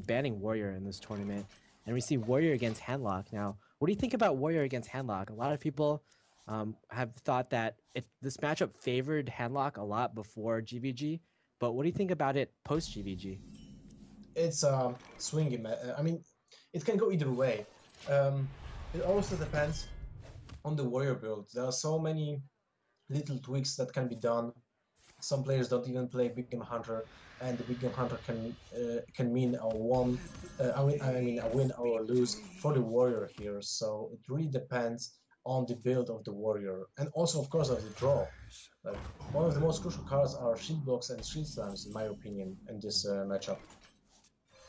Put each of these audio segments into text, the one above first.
banning Warrior in this tournament, and we see Warrior against Handlock. Now, what do you think about Warrior against Handlock? A lot of people have thought that this matchup favored Handlock a lot before GVG, but what do you think about it post GVG? It's swingy. I mean, it can go either way. Um, it also depends on the warrior build. There are so many little tweaks that can be done. Some players don't even play Big Game Hunter, and the Big Game Hunter can mean a one, I mean a win or a lose for the warrior here. So it really depends on the build of the warrior, and also of course of the draw. Like one of the most crucial cards are shield blocks and shield slams, in my opinion, in this matchup.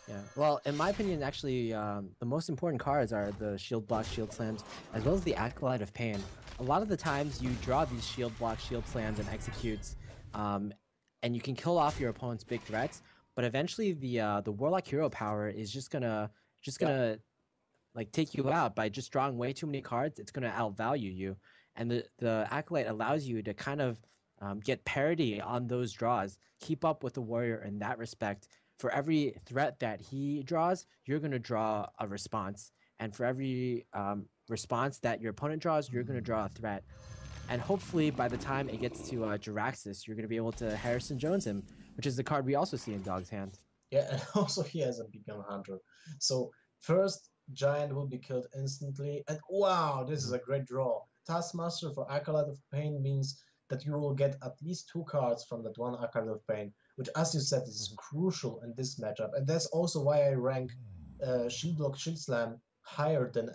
Yeah. Well, in my opinion, actually, the most important cards are the Shield Block, Shield Slams, as well as the Acolyte of Pain. A lot of the times you draw these Shield Block, Shield Slams, and executes, and you can kill off your opponent's big threats. But eventually, the Warlock hero power is just Yeah, gonna like take you out by just drawing way too many cards. It's gonna outvalue you, and the Acolyte allows you to kind of get parity on those draws, keep up with the warrior in that respect. For every threat that he draws, you're going to draw a response. And for every response that your opponent draws, you're going to draw a threat. And hopefully, by the time it gets to Jiraxis, you're going to be able to Harrison Jones him, which is the card we also see in Dog's hand. yeah, and also he has a Beacon Hunter. So first giant will be killed instantly, and wow, this is Mhm. a great draw. Taskmaster for Acolyte of Pain means that you will get at least two cards from that one Acolyte of Pain, which, as you said, is Mhm. crucial in this matchup, and that's also why I rank Shield Block Shield Slam higher than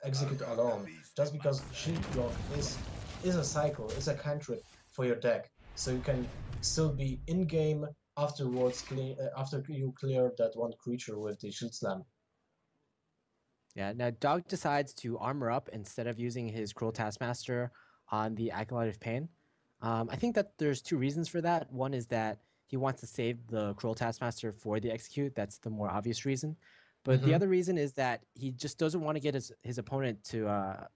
Execute alone, just because Shield Block is a cycle, is a cantrip for your deck, so you can still be in game afterwards, after you clear that one creature with the Shield Slam. Yeah, now Dog decides to armor up instead of using his Cruel Taskmaster on the Acolyte of Pain. I think that there's two reasons for that. One is that he wants to save the Cruel Taskmaster for the execute. That's the more obvious reason. But the Hmm. other reason is that he just doesn't want to get his opponent to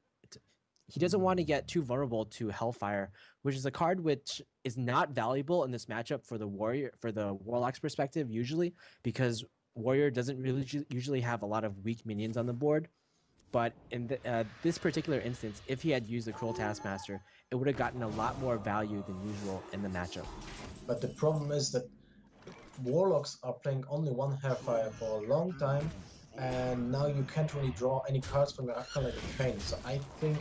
he doesn't want to get too vulnerable to Hellfire, which is a card which is not valuable in this matchup for the warrior for the warlock's perspective usually because warrior doesn't really usually have a lot of weak minions on the board. But in this particular instance, if he had used the Cruel Taskmaster, it would have gotten a lot more value than usual in the matchup. But the problem is that Warlocks are playing only one Hellfire for a long time, and now you can't really draw any cards from your Acolyte of Pain. So I think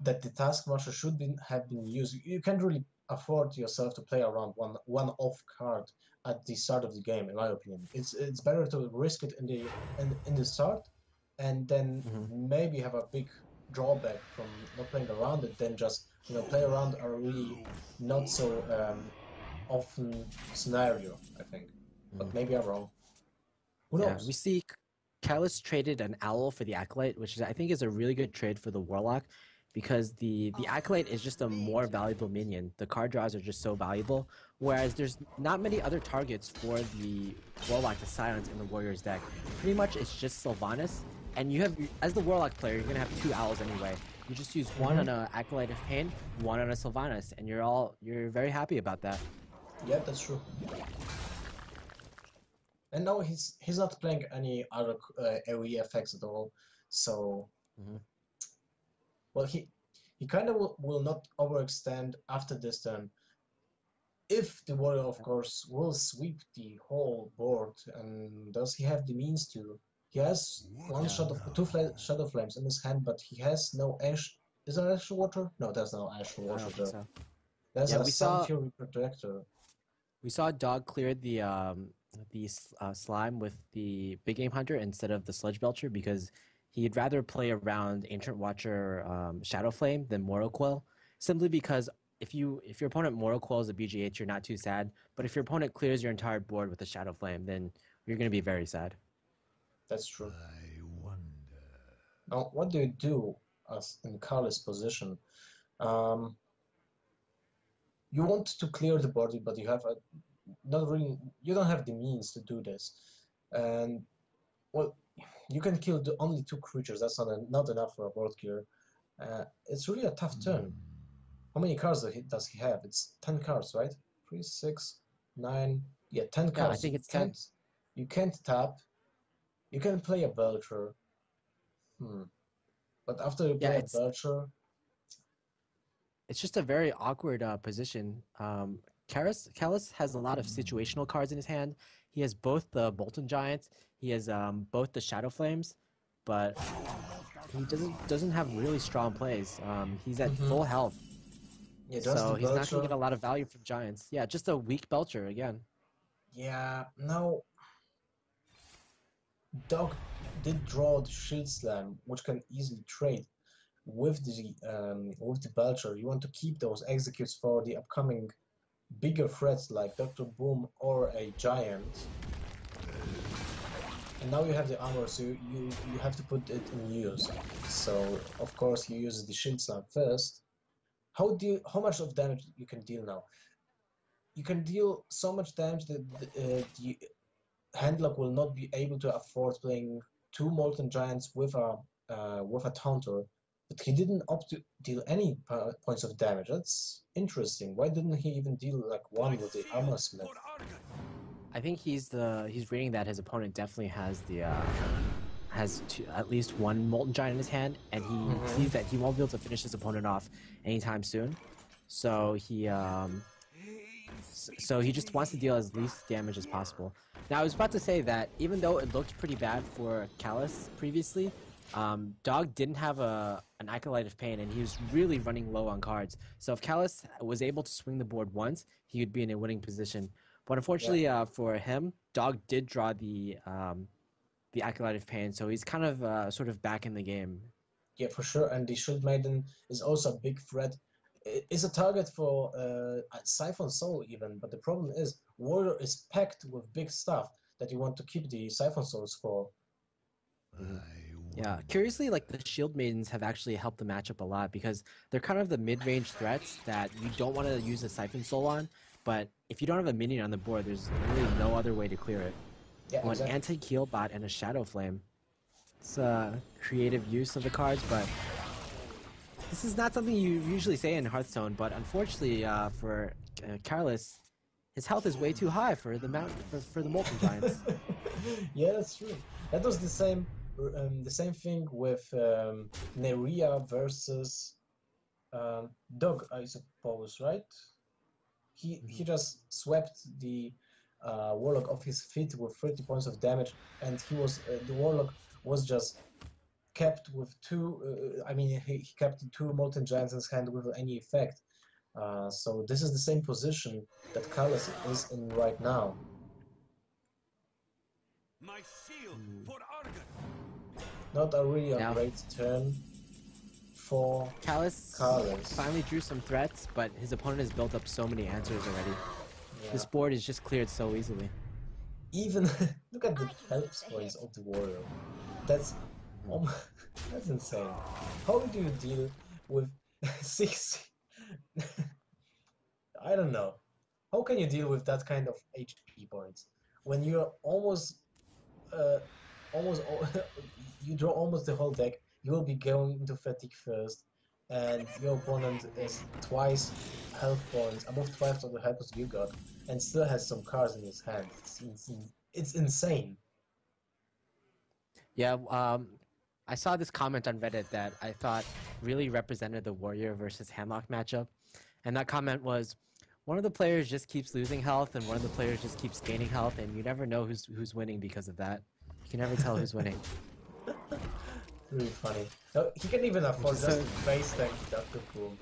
that the Taskmaster should have been used. You can't really afford yourself to play around one off card at the start of the game, in my opinion. It's better to risk it in the start, and then Mhm. maybe have a big drawback from not playing around it than just play around a really not so often scenario, I think. But maybe I'm wrong. Who Yeah, we knows? see Karlis traded an owl for the acolyte, which is, I think is a really good trade for the warlock, because the acolyte is just a more valuable minion. The card draws are just so valuable, whereas there's not many other targets for the warlock to silence in the warrior's deck. Pretty much it's just Sylvanas, and you have as the warlock player, you're gonna have two owls anyway. You just use one on Hmm. a acolyte of pain, one on a Sylvanas, and you're very happy about that. Yeah, that's true. And no, he's not playing any other AoE effects at all. So, Mhm. well, he kind of will not overextend after this turn. If the warrior, of course, will sweep the whole board, and does he have the means to? He has one Yeah, shadow flames in his hand, but he has no ash. Is there ash water? No, there's no ash I water don't think there. so. There's Yeah, a Sun Fury Protector. we saw Dog cleared the slime with the big game hunter instead of the sludge belcher because he'd rather play around Ancient Watcher Shadow Flame than Morrow Coil, simply because if your opponent Morrow Coils a BGH, you're not too sad. But if your opponent clears your entire board with a Shadow Flame, then you're going to be very sad. That's true. I wonder. Now, what do you do as in Karlis' position? Um, you want to clear the body, but you have not really. You don't have the means to do this, and well, you can kill only two creatures. That's not enough for a board clear. It's really a tough turn. How many cards does he have? It's 10 cards, right? Three, six, nine. Yeah, ten Yeah, I cards. think it's 10. You can't tap. You can play a Belcher. But after you Yeah, play a Belcher, it's just a very awkward position. Karlis has a lot of situational cards in his hand. He has both the Bolton Giants, he has both the Shadow Flames, but he doesn't have really strong plays. He's at full health, yeah, just the so he's not going to Belcher. get a lot of value from Giants. Yeah, just a weak Belcher again. Yeah, now Dog did draw the Shield Slam, which can easily trade with the Belcher. You want to keep those executes for the upcoming bigger threats like Dr. Boom or a Giant. And now you have the armor, so you have to put it in use. So of course you use the Shield Slam first. How much of damage you can deal now? You can deal so much damage that the Handlock will not be able to afford playing two Molten Giants with a Taunter, but he didn't opt to deal any points of damage. That's interesting. Why didn't he even deal like one with the Armor Smith? I think he's reading that his opponent definitely has the at least one Molten Giant in his hand, and he sees that he won't be able to finish his opponent off anytime soon. So he just wants to deal as least damage as possible. Now, I was about to say that even though it looked pretty bad for Karlis previously, Dog didn't have an Acolyte of Pain, and he was really running low on cards. So if Karlis was able to swing the board once, he would be in a winning position. But unfortunately for him, Dog did draw the Acolyte of Pain, so he's kind of sort of back in the game. Yeah, for sure. And the Shield Maiden is also a big threat. It's a target for Siphon Soul even, but the problem is Warrior is packed with big stuff that you want to keep the Siphon Souls for. Yeah, curiously, like the Shield Maidens have actually helped the matchup a lot because they're kind of the mid-range threats that you don't want to use a Siphon Soul on, but if you don't have a minion on the board, there's really no other way to clear it. Yeah, An exactly. anti-heal bot and a Shadow Flame. It's a creative use of the cards, but this is not something you usually say in Hearthstone. But unfortunately, for Karlis, his health is way too high for the for the Molten Giants. Yeah, that's true. That was the same thing with Neria versus Dog, I suppose, right? He just swept the Warlock off his feet with 30 points of damage, and the Warlock was just kept with two. I mean, he kept two Molten Giants in his hand without any effect. So this is the same position that Karlis is in right now. My shield for Argon. Not a really a Now, great turn for Karlis Karlis. finally drew some threats, but his opponent has built up so many answers already. Yeah. This board is just cleared so easily. Even look at the health points of the Warrior. That's that's insane. How do you deal with 60? I don't know. How can you deal with that kind of HP points when you're uh, almost you draw almost the whole deck? You will be going into fatigue first, and your opponent is twice health points, above twice of the health points you got, and still has some cards in his hand. It's insane. Yeah, I saw this comment on Reddit that I thought really represented the Warrior versus Handlock matchup. And that comment was, one of the players just keeps losing health and one of the players just keeps gaining health, and you never know who's winning because of that. You can never tell who's winning. Really funny. No, he can even afford is just so- to face tank Dr. Boom.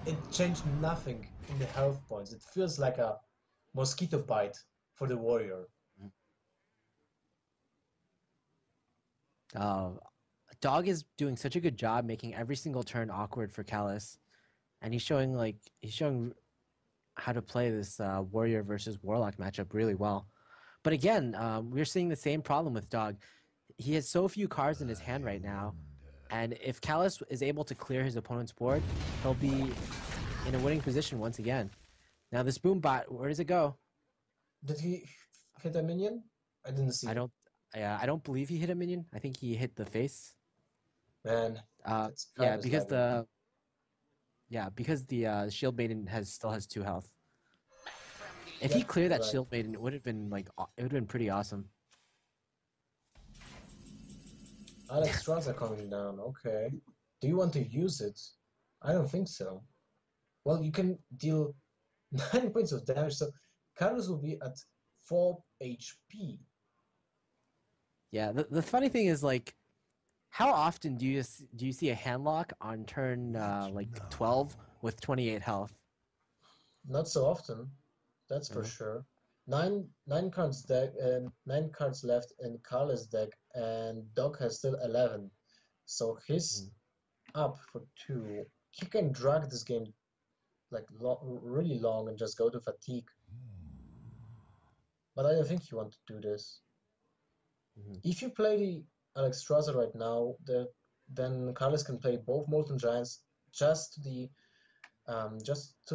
It changed nothing in the health points. It feels like a mosquito bite for the Warrior. Dog is doing such a good job making every single turn awkward for Callus, and he's showing how to play this Warrior versus Warlock matchup really well. But again, we're seeing the same problem with Dog. He has so few cards in his hand right now, and if Callus is able to clear his opponent's board, he'll be in a winning position once again. Now this boom bot, where does it go? Did he hit a minion? I didn't see. I don't believe he hit a minion. I think he hit the face. Man, that's kind Yeah, of because lagging. the Shield Maiden still has 2 health. If Yeah, he cleared that right. Shield Maiden, it would have been pretty awesome. Alex Strasser coming down, okay. Do you want to use it? I don't think so. Well, you can deal 9 points of damage, so Karlis will be at 4 HP. Yeah, the funny thing is, like, how often do you see a handlock on turn like 12 with 28 health? Not so often, that's for sure. Nine cards deck, 9 cards left in Karlis' deck, and Doc has still 11. So he's up for 2. He can drag this game like really long and just go to fatigue. But I don't think you want to do this. If you play the Alex Strasser right now, then Karlis can play both Molten Giants just to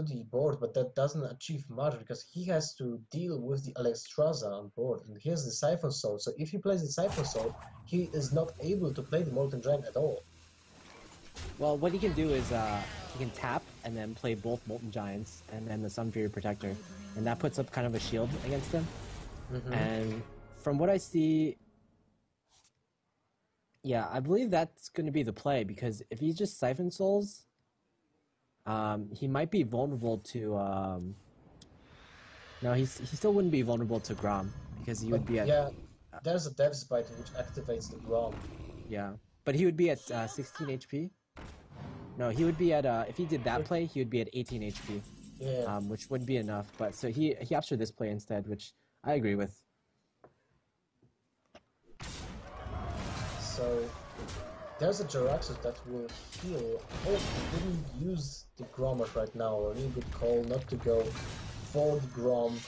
the board, but that doesn't achieve much because he has to deal with the Alex Strasser on board, and here's the Siphon Soul. So if he plays the Siphon Soul, he is not able to play the Molten Giant at all. Well, what he can do is he can tap and then play both Molten Giants and then the Sun Fury Protector, and that puts up kind of a shield against him. And from what I see, yeah, I believe that's going to be the play, because if he just Siphon Souls, he might be vulnerable to. No, he still wouldn't be vulnerable to Grom, because he would be at. Yeah, there's a Death Bite which activates the Grom. Yeah, but he would be at 16 HP. No, he would be at. If he did that play, he would be at 18 HP. Yeah. Which wouldn't be enough. But so he opts for this play instead, which I agree with. So there's a Jaraxxus that will heal. Oh, he didn't use the Grommet right now. A really good call not to go for the Grom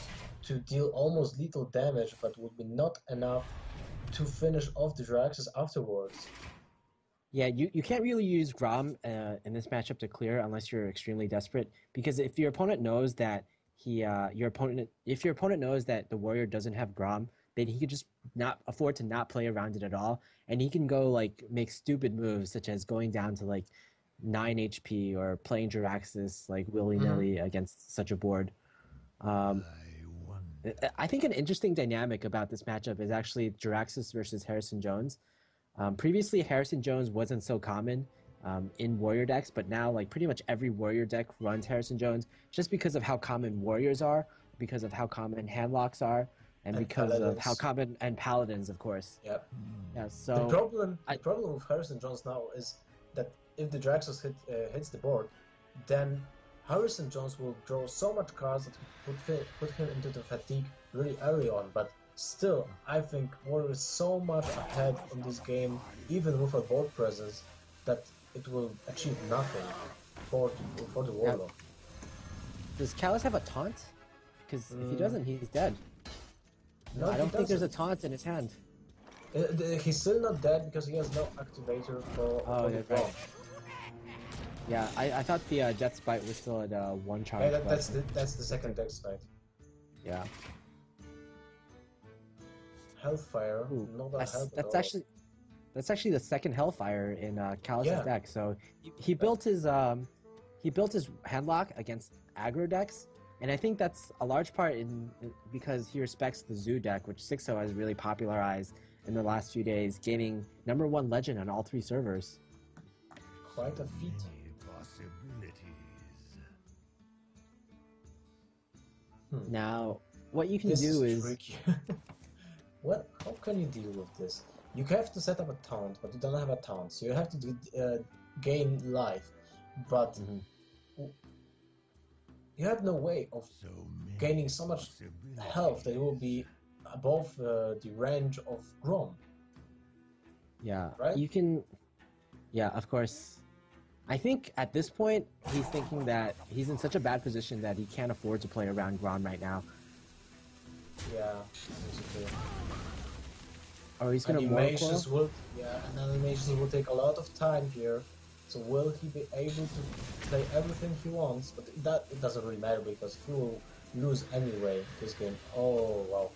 to deal almost lethal damage, but would be not enough to finish off the Jaraxxus afterwards. Yeah, you can't really use Grom in this matchup to clear unless you're extremely desperate, because if your opponent knows that if your opponent knows that the warrior doesn't have Grom, then he could just not afford to not play around it at all, and he can go like make stupid moves such as going down to like 9 HP or playing Jaraxxus like willy-nilly against such a board. I think an interesting dynamic about this matchup is actually Jaraxxus versus Harrison Jones. Previously, Harrison Jones wasn't so common in warrior decks, but now like pretty much every warrior deck runs Harrison Jones just because of how common warriors are, because of how common handlocks are, and because paladins. of how common and paladins, of course. Yep. Yeah. So the problem with Harrison Jones now is that if the Jaraxxus hits the board, then Harrison Jones will draw so much cards that put him into the fatigue really early on. But still, I think Warrior is so much ahead in this game, even with a board presence, that it will achieve nothing for the Warlock. Does Karlis have a taunt? Because if he doesn't, he's dead. No, I don't think there's a taunt in his hand. He's still not dead because he has no activator for the Grom. Right. Yeah, I thought the Death Bite was still at 1 charge. Yeah, that's the second Death Bite. Yeah. Hellfire. That's actually the second Hellfire in Karlis' deck. So he built his handlock against aggro decks, and I think that's a large part because he respects the Zoo deck, which 6.0 has really popularized in the last few days, gaining #1 legend on all 3 servers. Quite a feat. Now, what you can do is tricky. How can you deal with this? You have to set up a taunt, but you don't have a taunt, so you have to gain life. But you have no way of gaining so much health that it will be above the range of Grom. Yeah, right? You can. Yeah, of course. I think at this point he's thinking that he's in such a bad position that he can't afford to play around Grom right now. Yeah, basically. Or he's gonna animations will will take a lot of time here. So will he be able to play everything he wants? But it doesn't really matter because he will lose anyway this game. Oh wow.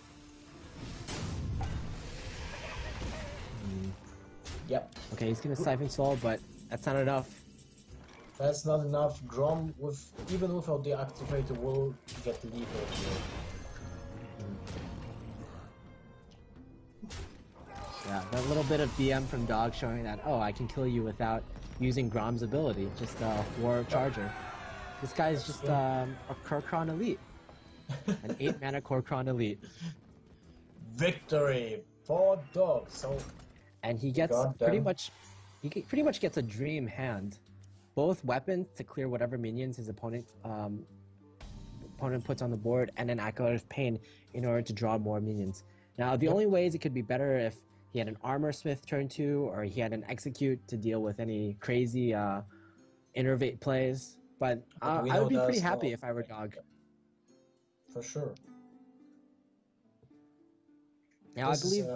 Yep. Okay, he's gonna Siphon Soul, but that's not enough. That's not enough. Grom, even without the activator, will get lethal here. Yeah, that little bit of DM from Dog showing that, oh, I can kill you without using Grom's ability, just a War Charger. This guy is just a Korkron Elite. An 8-mana Korkron Elite. Victory for Dog. So, And he gets pretty much gets a dream hand. Both weapons to clear whatever minions his opponent puts on the board, and an Acolyte of Pain in order to draw more minions. Now, the only ways it could be better if he had an Armor Smith turn 2, or he had an Execute to deal with any crazy Innervate plays. But I would be pretty happy if I were Dog. For sure. Now, I believe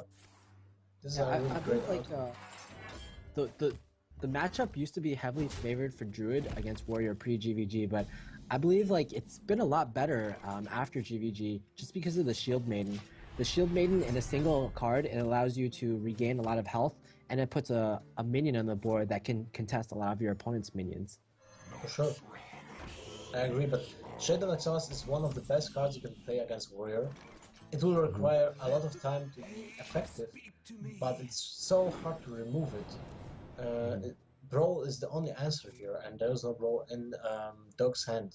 the matchup used to be heavily favored for Druid against Warrior pre-GVG, but I believe like it's been a lot better after GVG just because of the Shield Maiden. The Shield Maiden in a single card, it allows you to regain a lot of health, and it puts a minion on the board that can contest a lot of your opponent's minions. For sure. I agree, but Shadow Exhaust is one of the best cards you can play against Warrior. It will require a lot of time to be effective, but it's so hard to remove it. Brawl is the only answer here, and there's no Brawl in Dog's hand.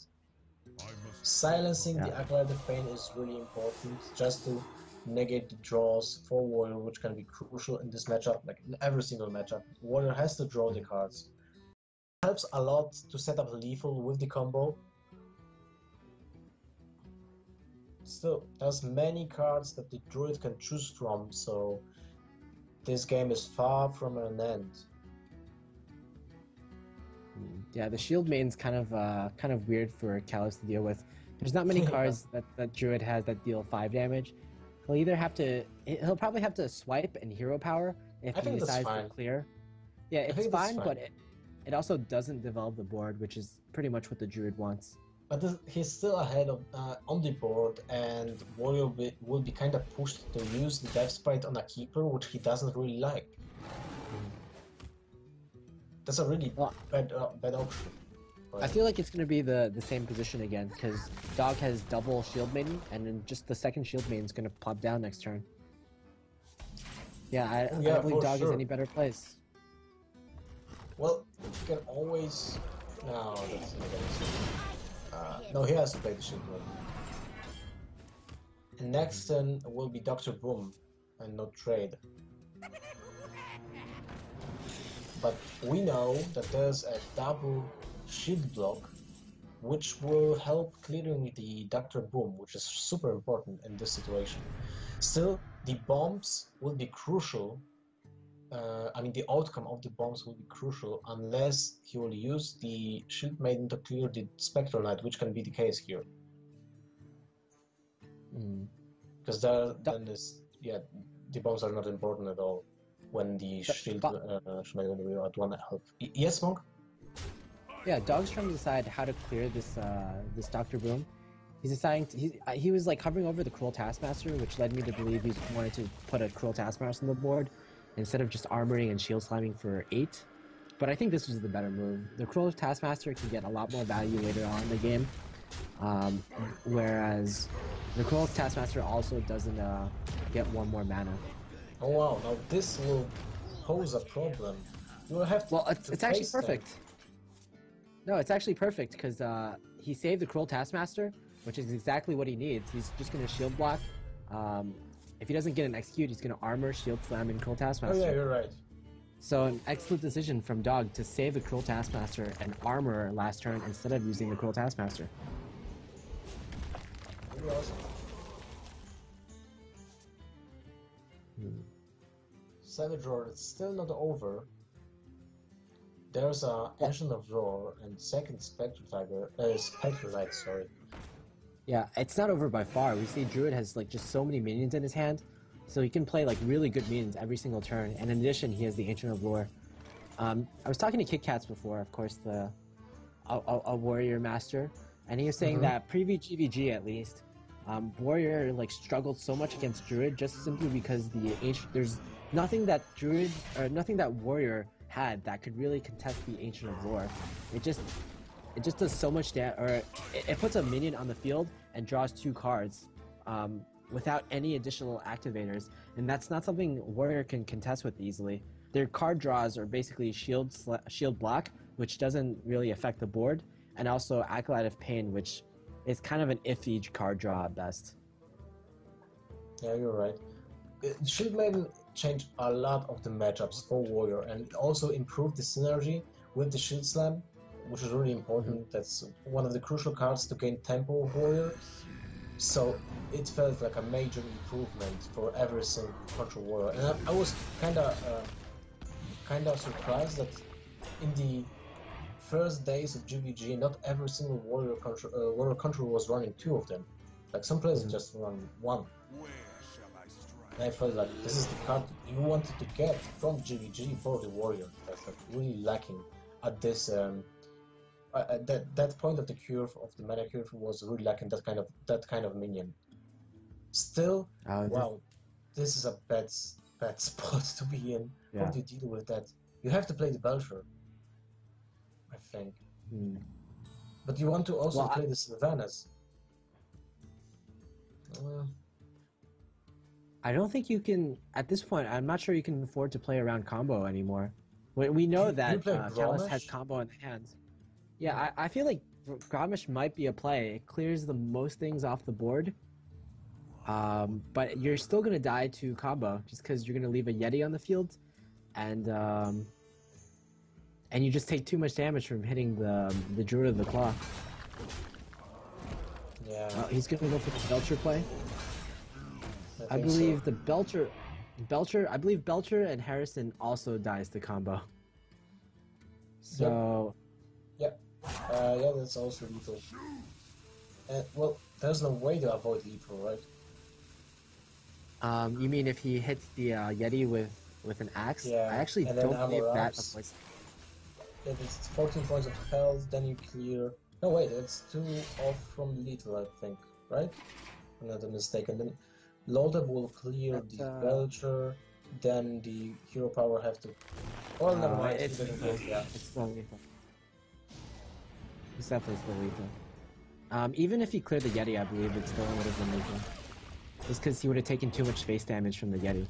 Silencing the Acolyte of Pain is really important, just to negate the draws for Warrior, which can be crucial in this matchup, like in every single matchup. Warrior has to draw the cards. It helps a lot to set up lethal with the combo. Still, there's many cards that the Druid can choose from, so this game is far from an end. Yeah, the Shield Maiden's kind of weird for Karlis to deal with. There's not many cards that Druid has that deal 5 damage. He'll probably have to swipe and hero power if he decides to clear. Yeah, it's fine, but it also doesn't develop the board, which is pretty much what the Druid wants. But he's still ahead of on the board, and Warrior will be kind of pushed to use the Death Sprite on a keeper, which he doesn't really like. That's a really bad option. I feel like it's going to be the same position again, because Dog has double Shield Maiden, and then just the second Shield Maiden is going to pop down next turn. Yeah, I don't believe Dog is any better place. Well, you can always... No, that's not no, he has to play the Shield Maiden. And next turn will be Dr. Boom, and not Trade. But we know that there's a double shield block, which will help clearing the Dr. Boom, which is super important in this situation. Still, the bombs will be crucial. The outcome of the bombs will be crucial unless he will use the Shield Maiden to clear the Spectral Knight, which can be the case here. Because the bombs are not important at all when the Shield Maiden will be at 1 health. Yes, Monk? Yeah, Dog's trying to decide how to clear this this Dr. Boom. He's deciding he was like hovering over the Cruel Taskmaster, which led me to believe he wanted to put a Cruel Taskmaster on the board instead of just armoring and shield slamming for 8. But I think this was the better move. The Cruel Taskmaster can get a lot more value later on in the game, whereas the Cruel Taskmaster also doesn't get 1 more mana. Oh wow, now this will pose a problem. You will have to... Well, it's actually perfect. No, it's actually perfect, because he saved the Cruel Taskmaster, which is exactly what he needs. He's just going to shield block. If he doesn't get an Execute, he's going to armor, shield slam, and Cruel Taskmaster. Oh yeah, you're right. So an excellent decision from Dog to save the Cruel Taskmaster and armor last turn instead of using the Cruel Taskmaster. Really awesome. Savage Roar, it's still not over. There's a Ancient of Roar and second Spectral Knight, sorry. Yeah, it's not over by far. We see Druid has like just so many minions in his hand, so he can play like really good minions every single turn. And in addition, he has the Ancient of Roar. I was talking to Kit Kats before, of course, a Warrior Master, and he was saying that pre-GVG at least, Warrior like struggled so much against Druid just simply because there's nothing that Druid or nothing that Warrior had that could really contest the Ancient of Roar. It just does so much damage, or it puts a minion on the field and draws 2 cards, without any additional activators, and that's not something Warrior can contest with easily. Their card draws are basically shield block, which doesn't really affect the board, and also Acolyte of Pain, which is kind of an iffy card draw at best. Yeah, you're right. Shield Maiden changed a lot of the matchups for Warrior, and it also improved the synergy with the Shield Slam, which is really important. That's one of the crucial cards to gain tempo of Warrior. So it felt like a major improvement for every single Control Warrior, and I was kind of surprised that in the first days of GVG, not every single Warrior Control was running 2 of them. Like some players just run 1. Where shall I strike? And I felt like this is the card you wanted to get from GVG for the Warrior. That's like really lacking at this that point of the curve of the mana curve was really lacking that kind of minion. Still, wow, this is a bad spot to be in. Yeah. How do you deal with that? You have to play the Belcher, I think. But you want to also play the Sylvanas. I don't think you can, at this point, I'm not sure you can afford to play around combo anymore. We know that Karlis has combo in the hands. Yeah, I feel like Grommash might be a play. It clears the most things off the board. But you're still going to die to combo just because you're going to leave a Yeti on the field. And you just take too much damage from hitting the Druid of the Claw. Yeah. He's going to go for the Belcher play. I believe so. I believe Belcher and Harrison also dies to combo. So... Yep. Yeah, that's also lethal. Well, there's no way to avoid lethal, right? You mean if he hits the Yeti with an axe? Yeah. I actually don't believe that avoids. Yeah, it's 14 points of health, then you clear... No, wait, it's 2 off from lethal, I think, right? I'm not mistaken. Then Loltep will clear the Belcher, then the hero power have to... Oh, never mind. It's still lethal. It's definitely still lethal. Even if he cleared the Yeti, I believe it still would have been lethal. Just because he would have taken too much face damage from the Yeti.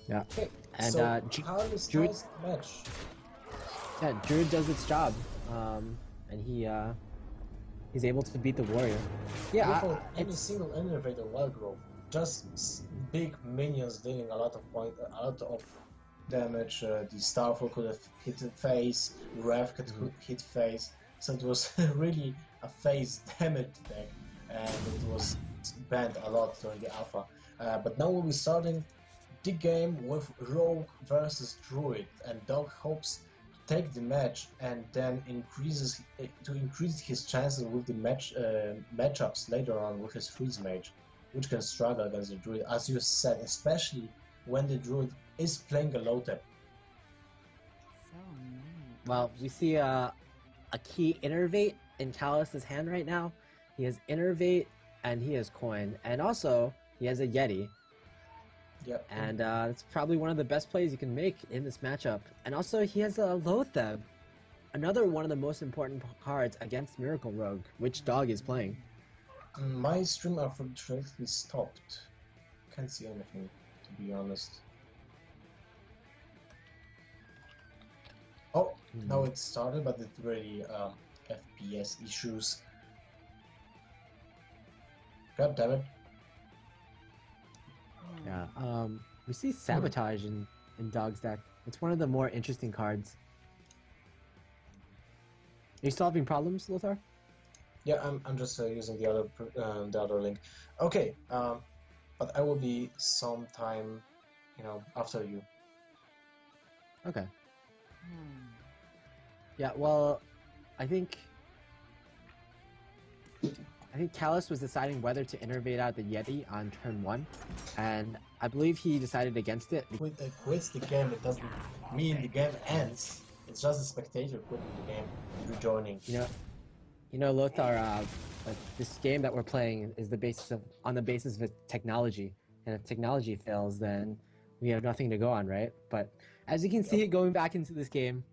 Yeah. Okay, and so Karlis ties the match. Yeah, Druid does its job. And he's able to beat the Warrior. Yeah, any single innovator wild growth. Just big minions dealing a lot of damage. The Starfall could have hit the face, Rev could hit face, so it was really a face damage deck, and it was banned a lot during the alpha. But now we'll be starting the game with Rogue versus Druid, and Dog hopes to take the match and then increase his chances with the matchups later on with his Freeze Mage, which can struggle against the Druid, as you said, especially when the Druid is playing a Loltep. Well, we see a key Innervate in Karlis' hand right now. He has Innervate and he has Coin, and also he has a Yeti. Yep. And it's probably one of the best plays you can make in this matchup. And also he has a Lotheb, another one of the most important cards against Miracle Rogue, which Dog is playing. My stream unfortunately stopped. Can't see anything, to be honest. Oh, now it started, but it's really FPS issues. God damn it. Yeah, we see Sabotage in Dog's deck. It's one of the more interesting cards. Are you solving problems, Lothar? Yeah, I'm just using the other link. Okay, but I will be sometime, after you. Okay. Yeah, well, I think Karlis was deciding whether to innervate out the Yeti on turn 1, and I believe he decided against it. Quits the game, it doesn't mean the game ends. It's just a spectator quitting the game, rejoining. You know, Lothar, this game that we're playing is on the basis of technology, and if technology fails, then we have nothing to go on, right? But as you can see, going back into this game,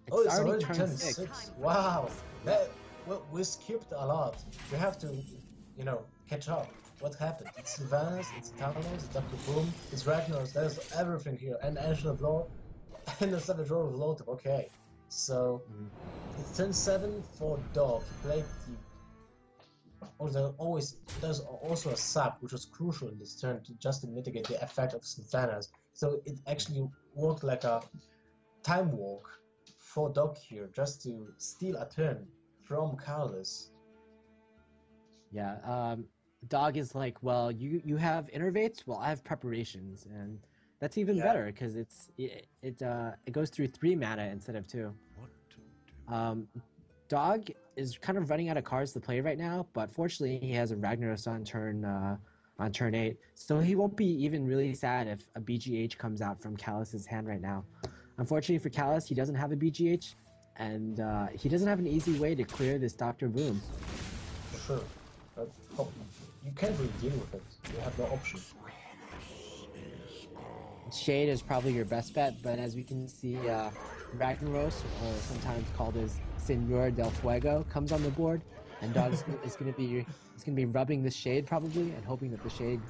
it's it's already turn 6. Wow, Well, we skipped a lot. We have to, you know, catch up. What happened? It's Sylvanas, it's Thanos, it's Dr. Boom, it's Ragnaros, there's everything here. And Ancient of Lore, and the Savage Roar of Lothar. Okay. So, it's turn 7 for Dog. He played the... Or there's also a sap, which was crucial in this turn to mitigate the effect of Sylvanas. So it actually worked like a time walk for Dog here, just to steal a turn from Karlis. Yeah, Dog is like, well, you have innervates, well, I have preparations, and that's even Yeah. better because it goes through 3 mana instead of 2. What to do? Dog is kind of running out of cards to play right now, but fortunately he has a Ragnaros on turn 8, so he won't be even really sad if a BGH comes out from Callus's hand right now. Unfortunately for Callus, he doesn't have a BGH, and he doesn't have an easy way to clear this Dr. Boom. For sure. But you can't really deal with it. You have no option. Shade is probably your best bet, but as we can see, Ragnaros, or sometimes called as Senor del Fuego, comes on the board, and Dog is going to be rubbing this Shade probably, and hoping that the Shade,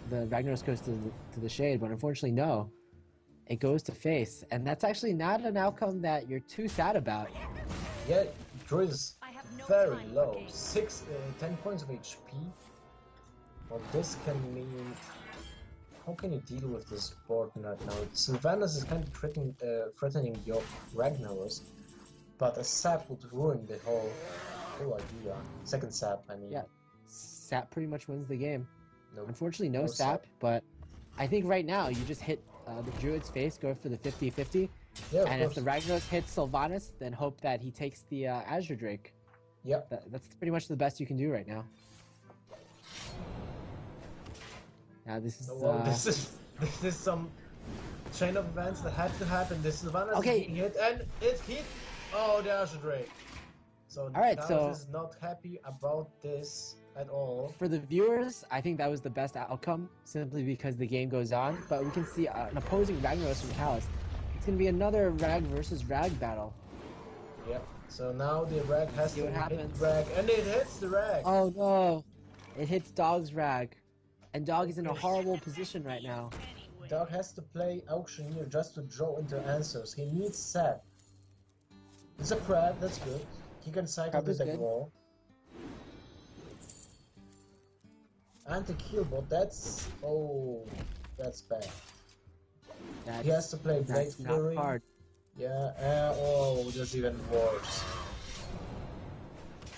the Ragnaros goes to the Shade, but unfortunately no, it goes to face, and that's actually not an outcome that you're too sad about. Yeah, Druid is I have no very time for low. games. 10 points of HP. Well, this can mean... How can you deal with this board right now? Sylvanas is kind of threatening your Ragnaros, but a sap would ruin the whole idea. Second sap, I mean. Yeah, Sap pretty much wins the game. No, Unfortunately, no No Sap, sap. but I think right now you just hit the Druid's face, go for the 50-50, yeah, of and course. if the Ragnaros hits Sylvanas, then hope that he takes the Azure Drake. Yep. That's pretty much the best you can do right now. Now this is Well, this is some chain of events that had to happen. This Sylvanas Okay. is being hit, and it hit. Oh, the Azure Drake. So Alright, Thanos so- is not happy about this at all. for the viewers. I think that was the best outcome, simply because the game goes on. But we can see an opposing Ragnaros from Callus. It's gonna be another Rag versus Rag battle. Yeah. So now the Rag has See to what hit happens. the Rag, and it hits the Rag. Oh no! It hits Dog's Rag, and Dog is in a horrible position right now. Dog has to play Auctioneer just to draw into answers. He needs sap. It's a crab, that's good. He can cycle Crab the is deck good. wall. Anti-kill bot, that's... Oh, that's bad. That's, He has to play Blade that's not Flurry. hard. Yeah, oh, that's even worse.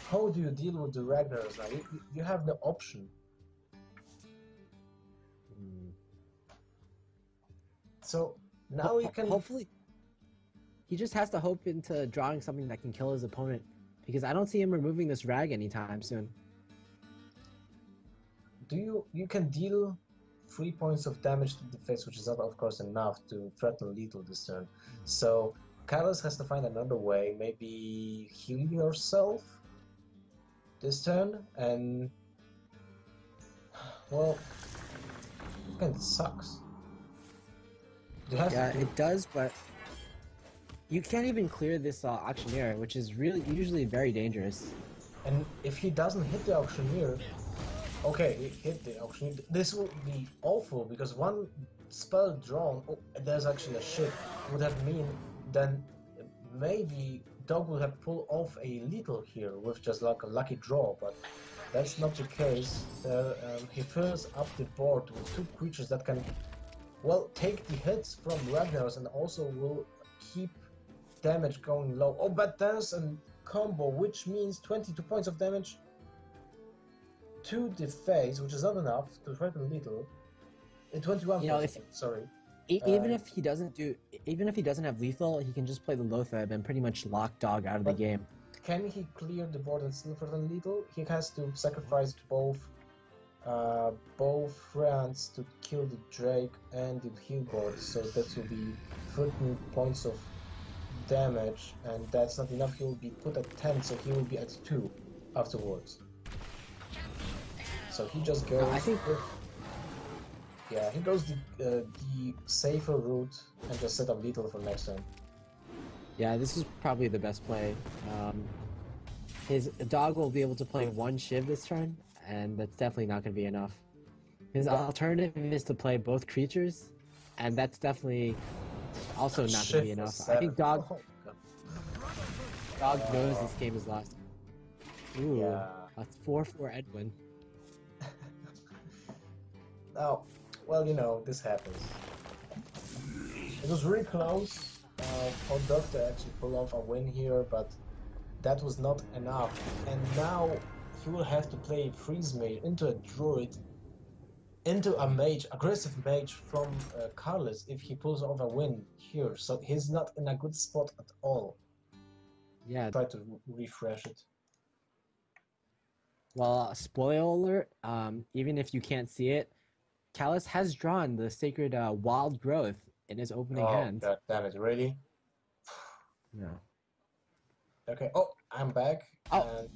How do you deal with the Ragnaros now? You have no option. Hmm. So, now you can... Hopefully, he just has to hope into drawing something that can kill his opponent, because I don't see him removing this Rag anytime soon. You can deal 3 points of damage to the face, which is not of course enough to threaten lethal this turn. So Karlis has to find another way, maybe heal yourself this turn, and well, it kind of sucks. You have Yeah, to it does, but you can't even clear this Auctioneer, which is usually very dangerous. and if he doesn't hit the Auctioneer, okay, he hit the Auctioneer. This will be awful because one spell drawn, oh, there's actually a ship, would have mean then maybe Dog would have pulled off a lethal here with just like a lucky draw, but that's not the case. He fills up the board with 2 creatures that can, well, take the hits from Ragnaros and also will keep damage going low. Oh, but there's a combo, which means 22 points of damage to the face, which is not enough to threaten lethal. 21 You know, points, sorry. Even if he doesn't have lethal, he can just play the Lothar and pretty much lock Dog out of the But- game. Can he clear the board and still threaten lethal? He has to sacrifice both friends to kill the Drake and the heal board, so that will be 13 points of damage, and that's not enough. He will be put at 10, so he will be at 2 afterwards. So he just goes. I think- Yeah, he goes the safer route and just set up lethal for next turn. Yeah, this is probably the best play. His dog will be able to play one Shiv this turn, and that's definitely not going to be enough. His Yeah. alternative is to play both creatures, and that's definitely also not going to be Shift for enough. I 7. think Dog Oh, God. knows this game is lost. Ooh, Yeah. that's 4-4 Edwin. Now, well, you know, this happens. It was really close for Doug to actually pull off a win here, but that was not enough. And now he will have to play Freeze Mage into a Druid, into a mage, aggressive mage from Karlis if he pulls off a win here. So he's not in a good spot at all. Yeah. Try to refresh it. Well, spoiler alert, even if you can't see it, Callus has drawn the sacred Wild Growth in his opening Oh, hand. God damn it, really? Yeah. Okay, oh, I'm back. Oh. And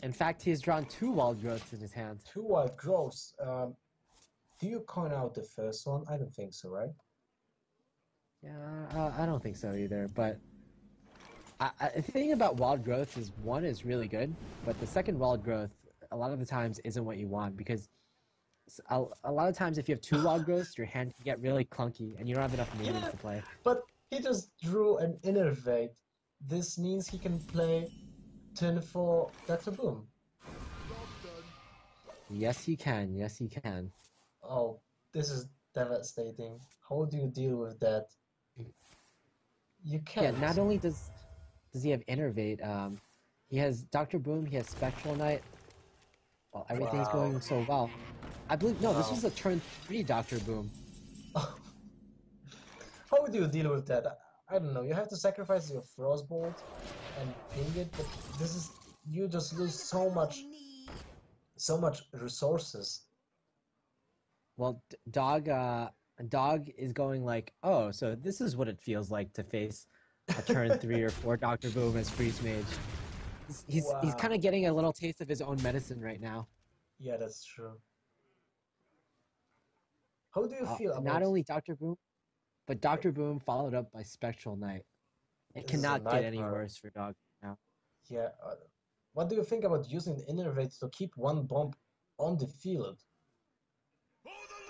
In fact, he's drawn 2 Wild Growths in his hand. 2 wild growths. Do you coin out the first one? I don't think so, right? Yeah, I don't think so either. But the thing about Wild Growths is one is really good, but the second Wild Growth a lot of the times isn't what you want because a lot of times if you have 2 Wild Growths, your hand can get really clunky and you don't have enough minions to play. But he just drew an Innervate. This means he can play turn for Dr. Boom. Yes, he can. Yes, he can. Oh, this is devastating. How do you deal with that? You can't. Yeah, not only does he have Innervate, he has Dr. Boom, he has Spectral Knight. Well, everything's Wow. going so well. I believe, no, this Wow. was a turn 3 Dr. Boom. How do you deal with that? I don't know. You have to sacrifice your Frostbolt and ping it, but this is... You just lose so much resources. Well, Dog is going like, oh, so this is what it feels like to face a turn 3 or 4 Dr. Boom as Freeze Mage. He's Wow. kind of getting a little taste of his own medicine right now. Yeah, that's true. How do you feel about... Not only Dr. Boom, but Dr. Boom followed up by Spectral Knight. It This is a cannot get any nightmare. worse for Dog now. Yeah. What do you think about using the Innervate to keep one bomb on the field?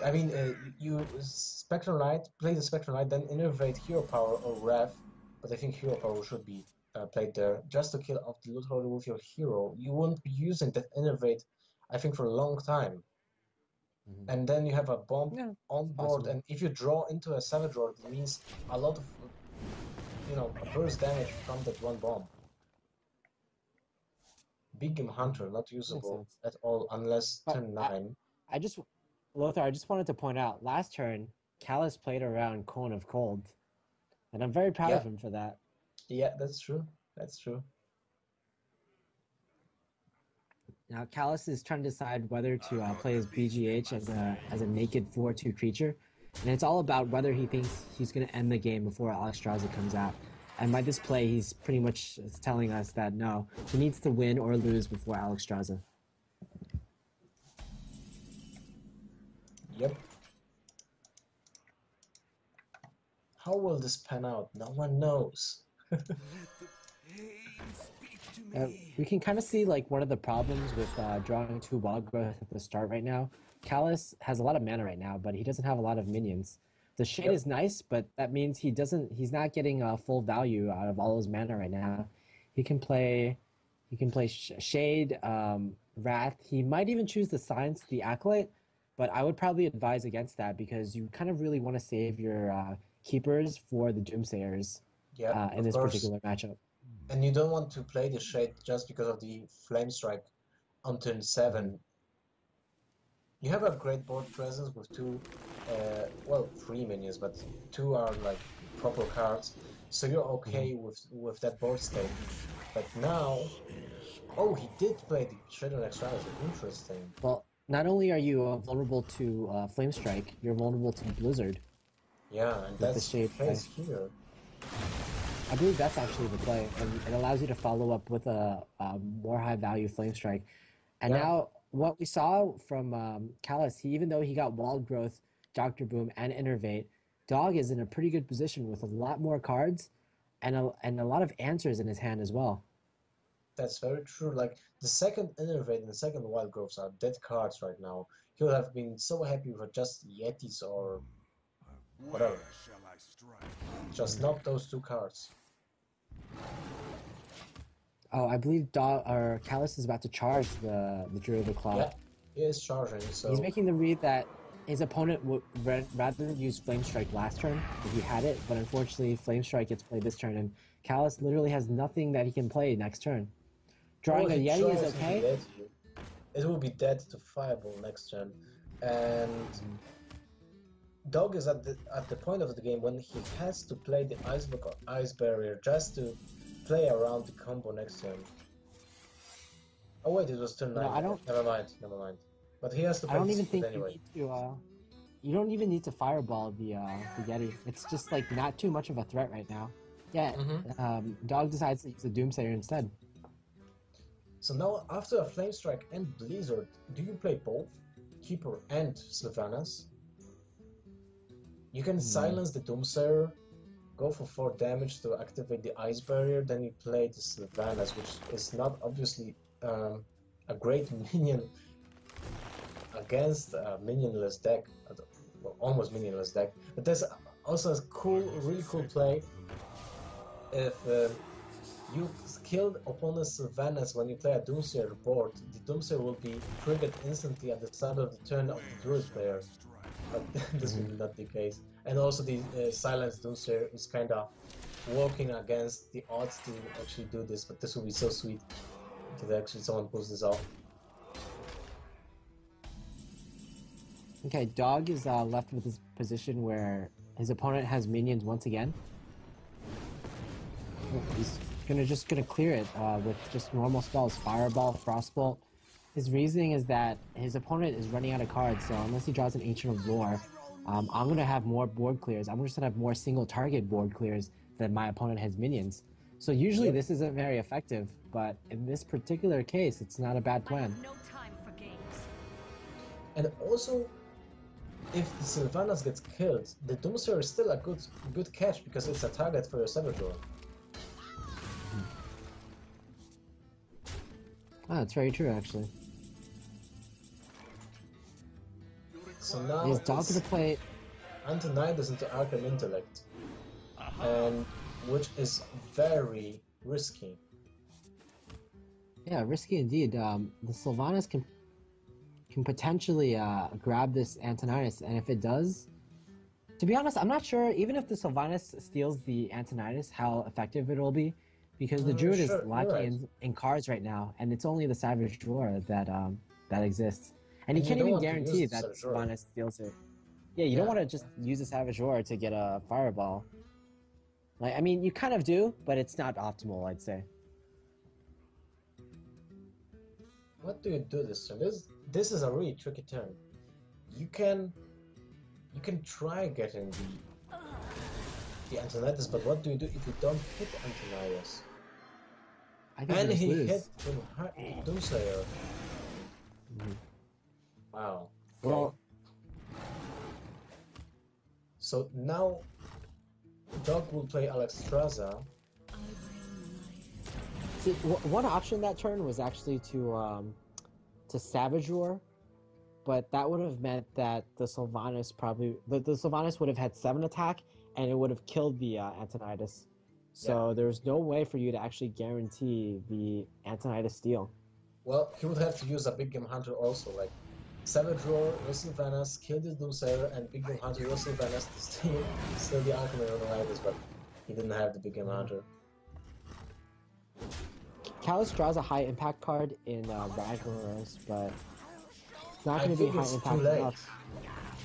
I mean, you Spectral Knight, play the Spectral Knight, then Innervate Hero Power or Wrath, but I think Hero Power should be played there, just to kill off the Loot Hoarder with your hero. You won't be using that Innervate, I think, for a long time. Mm-hmm. And then you have a bomb on board, possible. and if you draw into a Savage Lord, it means a lot of, you know, burst damage from that one bomb. Big Game Hunter, not usable at all unless turn 9. Lothar, I just wanted to point out, last turn, Callus played around Cone of Cold, and I'm very proud of him for that. Yeah, that's true. That's true. Now, Callus is trying to decide whether to play his BGH as a naked 4/2 creature, and it's all about whether he thinks he's going to end the game before Alexstrasza comes out. And by this play, he's pretty much telling us that no, he needs to win or lose before Alexstrasza. Yep. How will this pan out? No one knows. We can kind of see like one of the problems with drawing 2 Wild Growth at the start right now. Callus has a lot of mana right now, but he doesn't have a lot of minions. The Shade is nice, but that means he's not getting full value out of all his mana right now. He can play Shade, Wrath. He might even choose the Science, the Acolyte, but I would probably advise against that because you kind of really want to save your keepers for the Doomsayers in this particular matchup. And you don't want to play the Shade just because of the Flame Strike on turn 7. You have a great board presence with 2, well, 3 minions, but 2 are like proper cards, so you're okay with that board state. But now, oh, he did play the Shadow Alexstrasza. Interesting. Well, not only are you vulnerable to Flame Strike, you're vulnerable to Blizzard. Yeah, and that's the case here. I believe that's actually the play, and it allows you to follow up with a more high-value Flame Strike. And now, what we saw from Callus, even though he got Wild Growth, Dr. Boom, and Innervate, Dog is in a pretty good position with a lot more cards, and a lot of answers in his hand as well. That's very true. Like the second Innervate and the second Wild Growths are dead cards right now. He would have been so happy with just Yetis or whatever. Just not those two cards. Oh, I believe Karlis is about to charge the Druid Claw. Yeah, he is charging, so... He's making the read that his opponent would rather use Flame Strike last turn if he had it, but unfortunately Flame Strike gets played this turn, and Karlis literally has nothing that he can play next turn. Drawing a Yeti is okay. It will be dead to Fireball next turn, and Dog is at the point of the game when he has to play the Ice Block or Ice Barrier just to play around the combo next turn. Oh wait, it was turn 9. I don't... Never mind. But he has to play I don't even think anyway. you don't even need to Fireball the Yeti. It's just like not too much of a threat right now. Yeah, Dog decides to use the Doomsayer instead. So now, after a Flame Strike and Blizzard, do you play both Keeper and Sylvanas? You can silence the Doomsayer, go for 4 damage to activate the Ice Barrier, then you play the Sylvanas, which is not obviously a great minion against a minionless deck, well, almost minionless deck. But there's also a really cool play if you killed opponent's Sylvanas when you play a Doomsayer board. The Doomsayer will be triggered instantly at the start of the turn of the Druid player. But this will not be the case. And also the Silence Doomsayer is kinda working against the odds to actually do this, but this will be so sweet if actually someone pulls this off. Okay, Dog is left with his position where his opponent has minions once again. He's gonna clear it with just normal spells, Fireball, Frostbolt. His reasoning is that his opponent is running out of cards, so unless he draws an Ancient of Lore, I'm gonna have more board clears. I'm just gonna have more single target board clears than my opponent has minions. So usually this isn't very effective, but in this particular case, it's not a bad plan. No time for games. And also, if the Sylvanas gets killed, the Doomsayer is still a good catch because it's a target for your Savage Roar. Oh, that's very true, actually. So now Is Dog gonna play Antonidas into Arcane Intellect, and which is very risky. Yeah, risky indeed. The Sylvanas can potentially grab this Antonidas, and if it does, to be honest, I'm not sure, even if the Sylvanas steals the Antonidas, how effective it'll be, because the Druid is lacking in cards right now, and it's only the Savage Drawer that exists. And you can't even guarantee that Sylvanas steals it. Yeah, you don't want to just use a Savage Drawer to get a Fireball. Like, I mean, you kind of do, but it's not optimal, I'd say. What do you do this turn? This is a really tricky turn. You can try getting the Antonidas, but what do you do if you don't hit Antonidas? And he hit Doomsayer. Wow. Well, so now Dog will play Alexstrasza. see, one option that turn was actually to Savage Roar, but that would have meant that the Sylvanas the Sylvanas would have had 7 attack, and it would have killed the Antonidas. So there's no way for you to actually guarantee the Antonidas steal. Well, he would have to use a Big Game Hunter also, like Savage Roar, your Sylvanas, kill the Doomsayer, and Big Game Hunter, your Sylvanas to steal the Arcane Antonidas, but he didn't have the Big Game Hunter. Karlis draws a high impact card in Ragnaros, but it's not going to be high impact enough.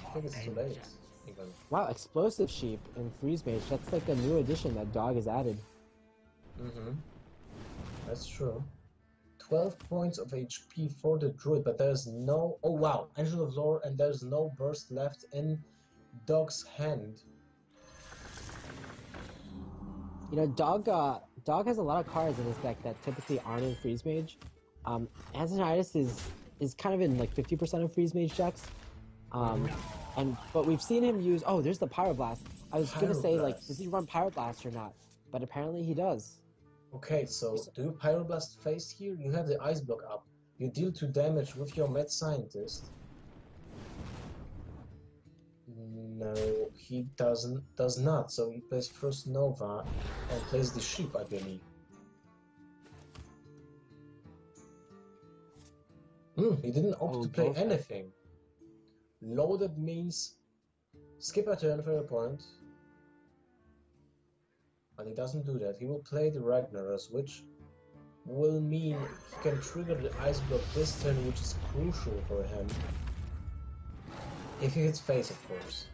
I think it's too late, even. Wow, Explosive Sheep in Freeze Mage, that's like a new addition that Dog has added. That's true. 12 points of HP for the Druid, but there's no... Oh wow, Angel of Lore, and there's no burst left in Dog's hand. You know, Dog has a lot of cards in his deck that typically aren't in Freeze Mage. Antonidas is kind of in like 50% of Freeze Mage decks. But we've seen him use... Oh, there's the Pyroblast. I was going to say, like, does he run Pyroblast or not? but apparently he does. Okay, so do you Pyroblast face here? You have the Ice Block up. You deal 2 damage with your Mad Scientist. No, he does not. So he plays first Nova and plays the Sheep, I believe. He didn't opt to play anything. Loaded means skip a turn for your opponent. But he doesn't do that. He will play the Ragnaros, which will mean he can trigger the Ice Block this turn, which is crucial for him. If he hits face, of course.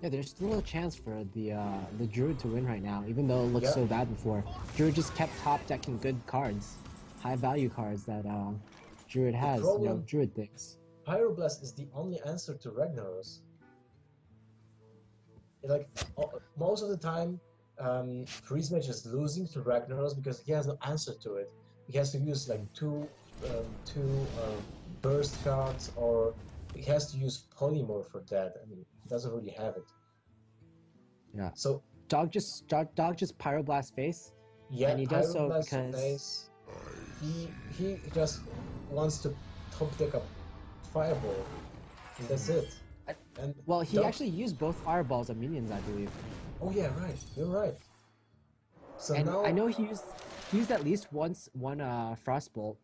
Yeah, there's still a chance for the Druid to win right now, even though it looked so bad before. Druid just kept top decking good cards, high value cards that Druid has, Druid things. Pyroblast is the only answer to Ragnaros. Like, most of the time, Freeze Mage is losing to Ragnaros because he has no answer to it. He has to use like two burst cards, or he has to use Polymorph for that, and he doesn't really have it. Yeah. So Dog just Pyroblast face. yeah, and he does so because face, he just wants to top deck a Fireball, and that's it. And well, he actually used both fireballs on minions, I believe. Oh yeah, right. You're right. So and now I know he used at least one Frostbolt.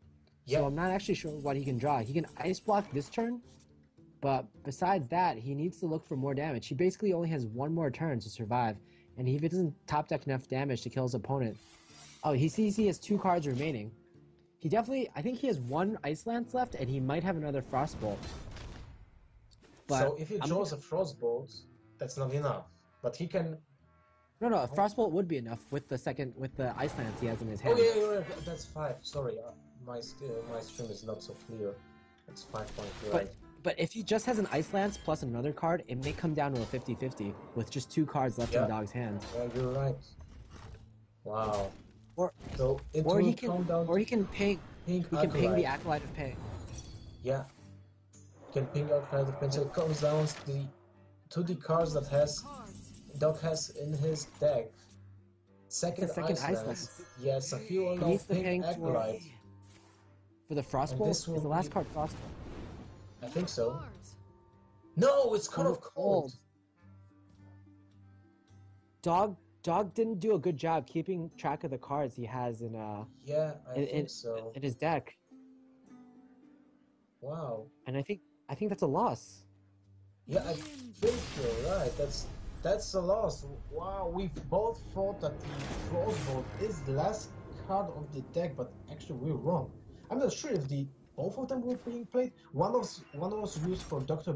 Yeah. So I'm not actually sure what he can draw. He can Ice Block this turn, but besides that, he needs to look for more damage. He basically only has one more turn to survive, and if he doesn't top deck enough damage to kill his opponent... Oh, he sees he has 2 cards remaining. He definitely... I think he has 1 Ice Lance left, and he might have another Frostbolt. But so if he draws a Frostbolt, that's not enough. But he can... No, a Frostbolt would be enough with the Ice Lance he has in his hand. Oh yeah, you're right. That's 5. Sorry, my stream is not so clear. It's 5 points, right? But if he just has an Ice Lance plus another card, it may come down to a 50-50 with just 2 cards left in the dog's hand. Yeah, you're right. Wow. Or he can ping the Acolyte of Pain. Yeah. Can ping Acolyte of Pain. So it comes down to the cards that Dog has in his deck. Second Ice Lance. Yeah, so he will now ping Acolyte. For the Frostbolt? Is the last card Frostbolt? I think so. No, it's Card of Cold. Dog didn't do a good job keeping track of the cards he has in I think so. In his deck. Wow. And I think that's a loss. Yeah, I think you're right. That's a loss. Wow, we both thought that the Frostbolt is the last card of the deck, but actually we're wrong. I'm not sure if both of them were being played. One was used for Dr.